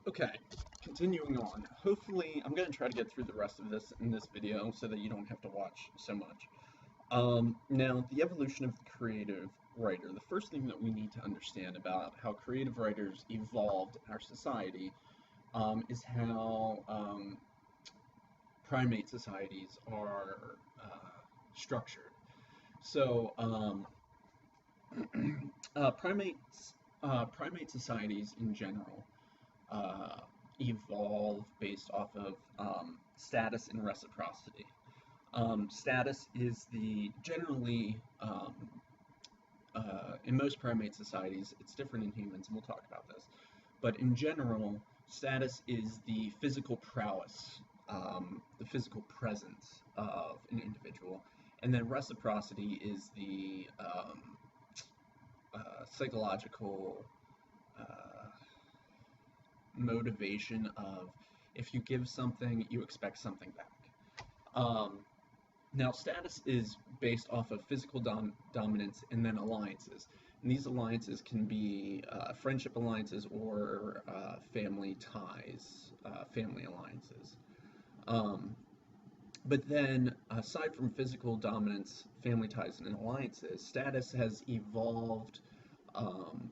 Okay, continuing on. Hopefully, I'm going to try to get through the rest of this in this video so that you don't have to watch so much. Now, the evolution of the creative writer. The first thing that we need to understand about how creative writers evolved in our society is how primate societies are structured. So, primate societies in general uh, evolve based off of status and reciprocity. Status is the generally in most primate societies, it's different in humans, and we'll talk about this. But in general, status is the physical prowess, the physical presence of an individual, and then reciprocity is the psychological uh, motivation of if you give something, you expect something back. Um, Now, status is based off of physical dominance and then alliances. And these alliances can be friendship alliances or family ties, family alliances. Um, but then, aside from physical dominance, family ties, and alliances, status has evolved um,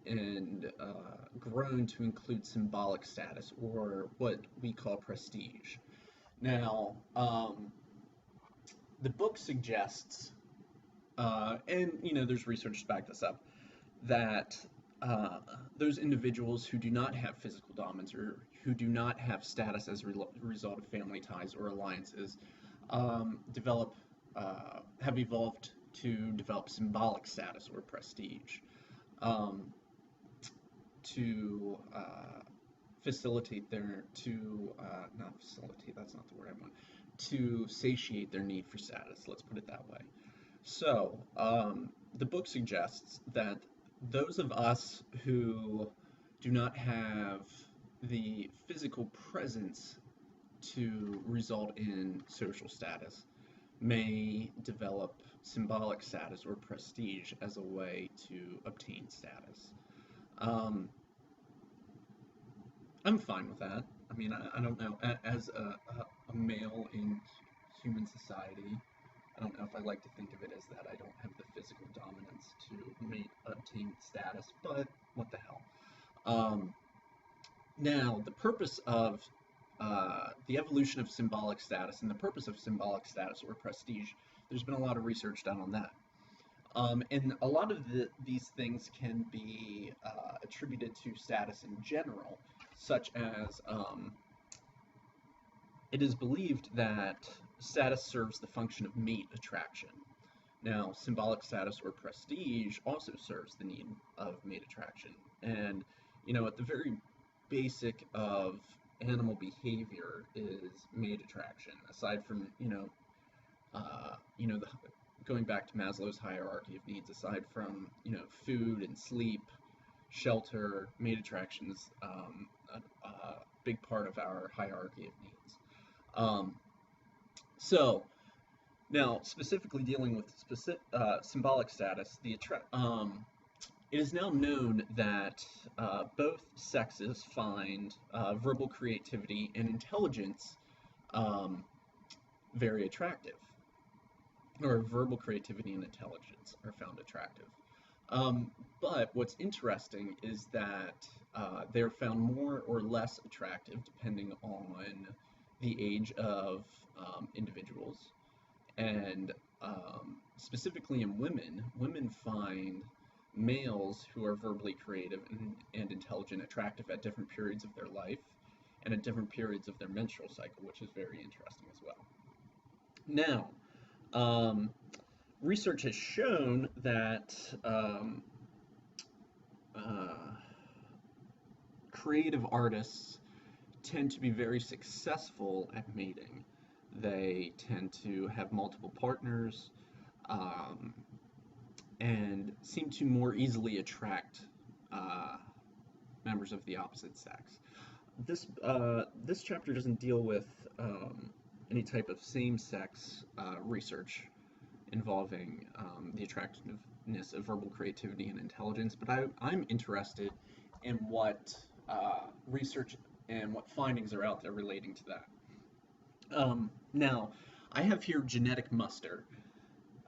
and grown to include symbolic status or what we call prestige. Now, the book suggests, and there's research to back this up, that uh, those individuals who do not have physical dominance or who do not have status as a result of family ties or alliances develop have evolved to develop symbolic status or prestige um, to facilitate their to not facilitate, that's not the word I want, to satiate their need for status, let's put it that way. So the book suggests that those of us who do not have the physical presence to result in social status may develop symbolic status or prestige as a way to obtain status. Um, I'm fine with that. I mean, I don't know. As a male in human society, I don't know if I like to think of it as that. I don't have the physical dominance to obtain status, but what the hell. Um, Now, the purpose of the evolution of symbolic status and the purpose of symbolic status or prestige, there's been a lot of research done on that. And a lot of these things can be attributed to status in general, such as it is believed that status serves the function of mate attraction. Now, symbolic status or prestige also serves the need of mate attraction. And, at the very basic of animal behavior is mate attraction. Aside from, the, going back to Maslow's hierarchy of needs, aside from, food and sleep, shelter, mate attraction is a big part of our hierarchy of needs. Um, so, Now, specifically dealing with symbolic status, it is now known that both sexes find verbal creativity and intelligence um, very attractive, or verbal creativity and intelligence are found attractive. But what's interesting is that they're found more or less attractive depending on the age of individuals. And specifically in women, women find males who are verbally creative and intelligent attractive at different periods of their life and at different periods of their menstrual cycle, which is very interesting as well. Now, um, research has shown that uh, creative artists tend to be very successful at mating. They tend to have multiple partners um, and seem to more easily attract uh, members of the opposite sex. This chapter doesn't deal with any type of same-sex research involving the attractiveness of verbal creativity and intelligence, but I'm interested in what research and what findings are out there relating to that. Now, I have here genetic muster.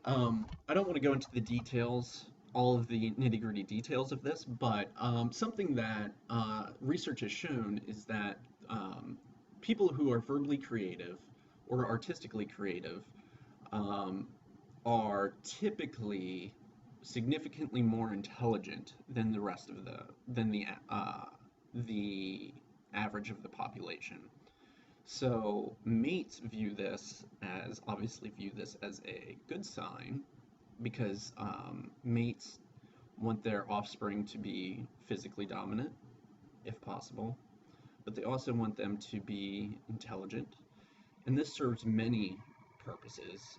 I don't want to go into the details, all of the nitty-gritty details of this, but something that research has shown is that people who are verbally creative or artistically creative um, are typically significantly more intelligent than the rest of the average of the population. So mates obviously view this as a good sign because mates want their offspring to be physically dominant, if possible, but they also want them to be intelligent. And this serves many purposes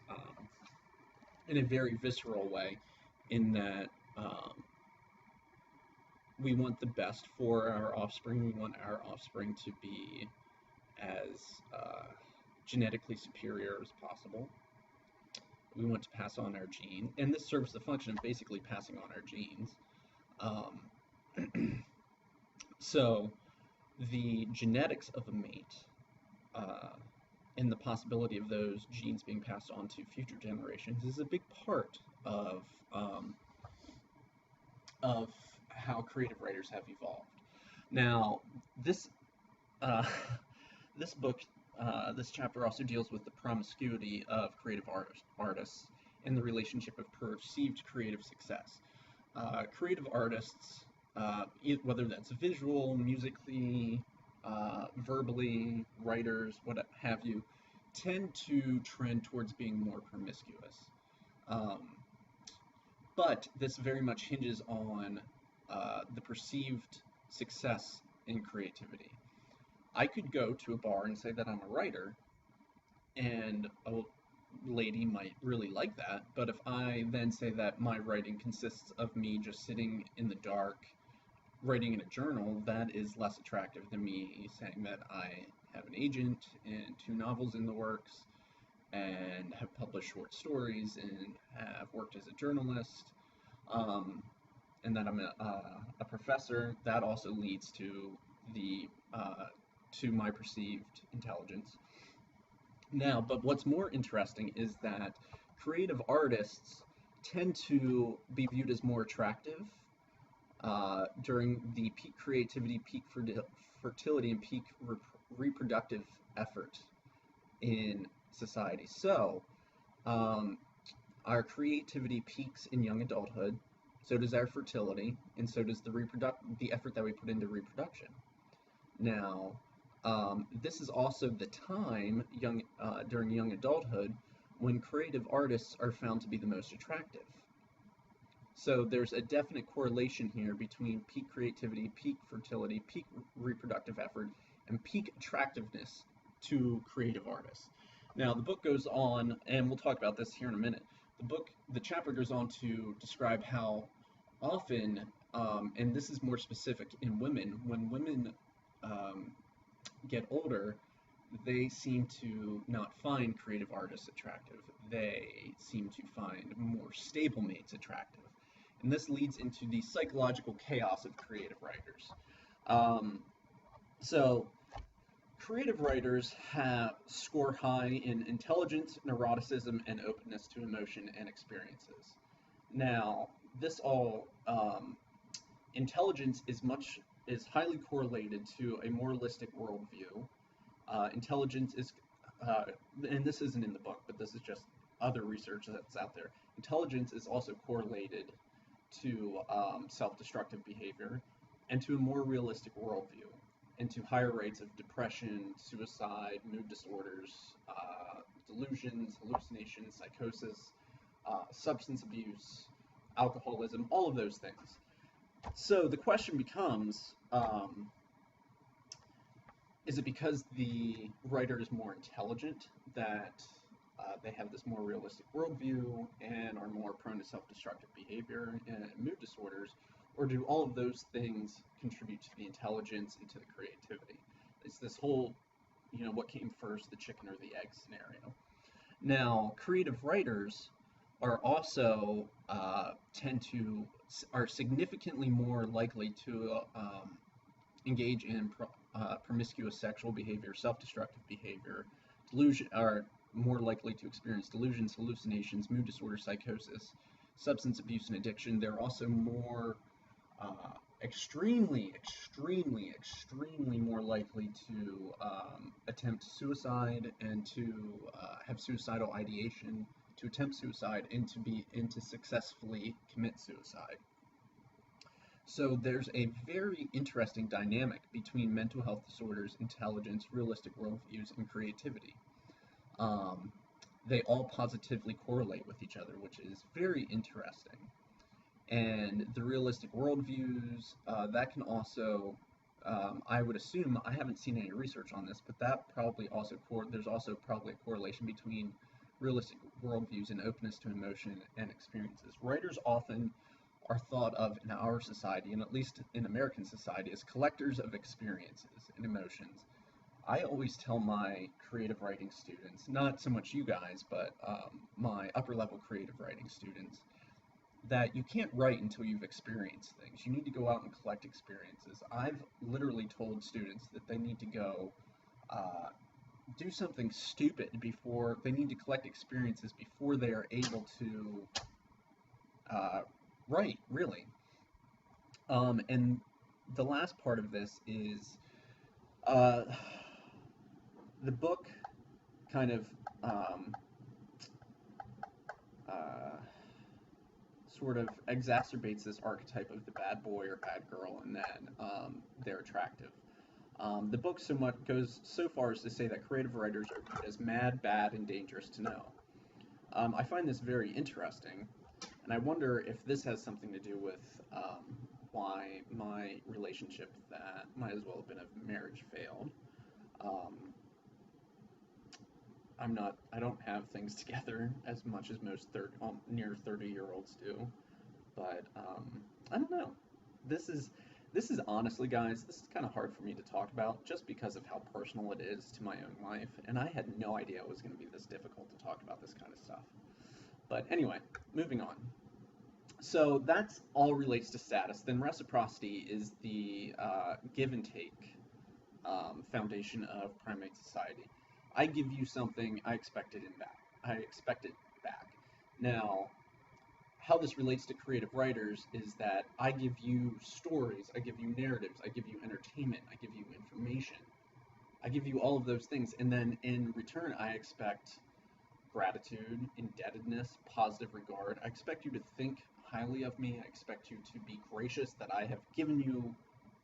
in a very visceral way, in that we want the best for our offspring. We want our offspring to be as genetically superior as possible. We want to pass on our gene, and this serves the function of basically passing on our genes. So the genetics of a mate and the possibility of those genes being passed on to future generations is a big part of how creative writers have evolved. Now, this uh, this book, this chapter also deals with the promiscuity of creative artists and the relationship of perceived creative success. Creative artists, whether that's visual, musically, verbally, writers, what have you, tend to trend towards being more promiscuous. Um, but this very much hinges on the perceived success in creativity. I could go to a bar and say that I'm a writer, and a lady might really like that, but if I then say that my writing consists of me just sitting in the dark writing in a journal, that is less attractive than me saying that I have an agent and 2 novels in the works and have published short stories and have worked as a journalist, and that I'm a professor. That also leads to the to my perceived intelligence. Now, but what's more interesting is that creative artists tend to be viewed as more attractive during the peak creativity, peak fertility, and peak reproductive effort in society. So, our creativity peaks in young adulthood, so does our fertility, and so does the effort that we put into reproduction. Now, this is also the time during young adulthood when creative artists are found to be the most attractive. So there's a definite correlation here between peak creativity, peak fertility, peak reproductive effort, and peak attractiveness to creative artists. Now, the book goes on, and we'll talk about this here in a minute. The chapter goes on to describe how often, and this is more specific in women, when women get older, they seem to not find creative artists attractive. They seem to find more stable mates attractive. And this leads into the psychological chaos of creative writers. So, creative writers score high in intelligence, neuroticism, and openness to emotion and experiences. Now, intelligence is highly correlated to a moralistic worldview. Intelligence is, and this isn't in the book, but this is just other research that's out there. Intelligence is also correlated to self-destructive behavior and to a more realistic worldview, and to higher rates of depression, suicide, mood disorders, delusions, hallucinations, psychosis, substance abuse, alcoholism, all of those things. So the question becomes, is it because the writer is more intelligent that they have this more realistic worldview and are more prone to self-destructive behavior and mood disorders, or do all of those things contribute to the intelligence and to the creativity? It's this whole, what came first, the chicken or the egg scenario. Now, creative writers are also are significantly more likely to engage in promiscuous sexual behavior, self-destructive behavior, delusion, are more likely to experience delusions, hallucinations, mood disorder, psychosis, substance abuse, and addiction. They're also more extremely more likely to attempt suicide and to have suicidal ideation, to attempt suicide, and to successfully commit suicide. So there's a very interesting dynamic between mental health disorders, intelligence, realistic worldviews, and creativity. Um, they all positively correlate with each other, which is very interesting. And the realistic worldviews, that can also, I would assume, I haven't seen any research on this, but that probably also, there's also probably a correlation between realistic worldviews and openness to emotion and experiences. Writers often are thought of in our society, and at least in American society, as collectors of experiences and emotions. I always tell my creative writing students, not so much you guys, but my upper level creative writing students, that you can't write until you've experienced things. You need to go out and collect experiences. I've literally told students that they need to go do something stupid before they need to collect experiences before they are able to write, really. And the last part of this is uh, the book kind of uh, sort of exacerbates this archetype of the bad boy or bad girl, and then they're attractive. The book somewhat goes so far as to say that creative writers are viewed as mad, bad, and dangerous to know. I find this very interesting, and I wonder if this has something to do with why my relationship that might as well have been a marriage failed. Um, I don't have things together as much as most near 30-year-olds do, but I don't know. This is this is honestly, guys, this is kind of hard for me to talk about just because of how personal it is to my own life, and I had no idea it was going to be this difficult to talk about this kind of stuff. But anyway, moving on. So that's all relates to status. Then reciprocity is the give and take foundation of primate society. I give you something, I expect it in back. I expect it back. Now, how this relates to creative writers is that I give you stories, I give you narratives, I give you entertainment, I give you information, I give you all of those things, and then in return, I expect gratitude, indebtedness, positive regard. I expect you to think highly of me. I expect you to be gracious that I have given you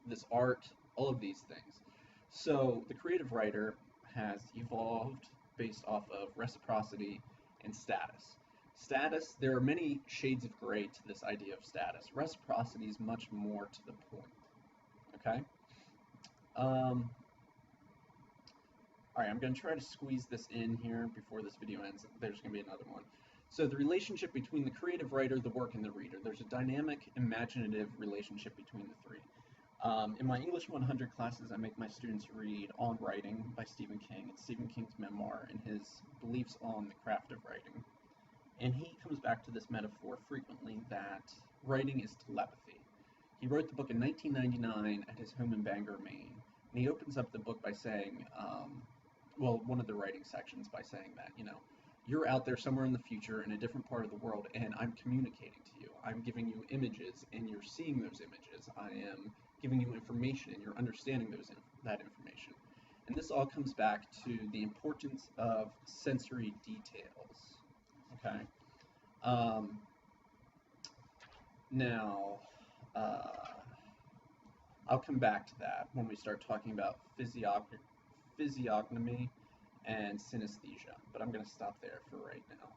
this art, all of these things. So the creative writer has evolved based off of reciprocity and status. Status, there are many shades of gray to this idea of status. Reciprocity is much more to the point. Okay? All right, I'm going to try to squeeze this in here before this video ends. There's going to be another one. So the relationship between the creative writer, the work, and the reader. There's a dynamic, imaginative relationship between the three. In my English 100 classes, I make my students read On Writing by Stephen King. It's Stephen King's memoir and his beliefs on the craft of writing. And he comes back to this metaphor frequently that writing is telepathy. He wrote the book in 1999 at his home in Bangor, Maine. And he opens up the book by saying, one of the writing sections by saying that, you're out there somewhere in the future in a different part of the world, and I'm communicating to you. I'm giving you images, and you're seeing those images. I am giving you information, and you're understanding that information. And this all comes back to the importance of sensory details. Okay. Now, I'll come back to that when we start talking about physiognomy and synesthesia, but I'm going to stop there for right now.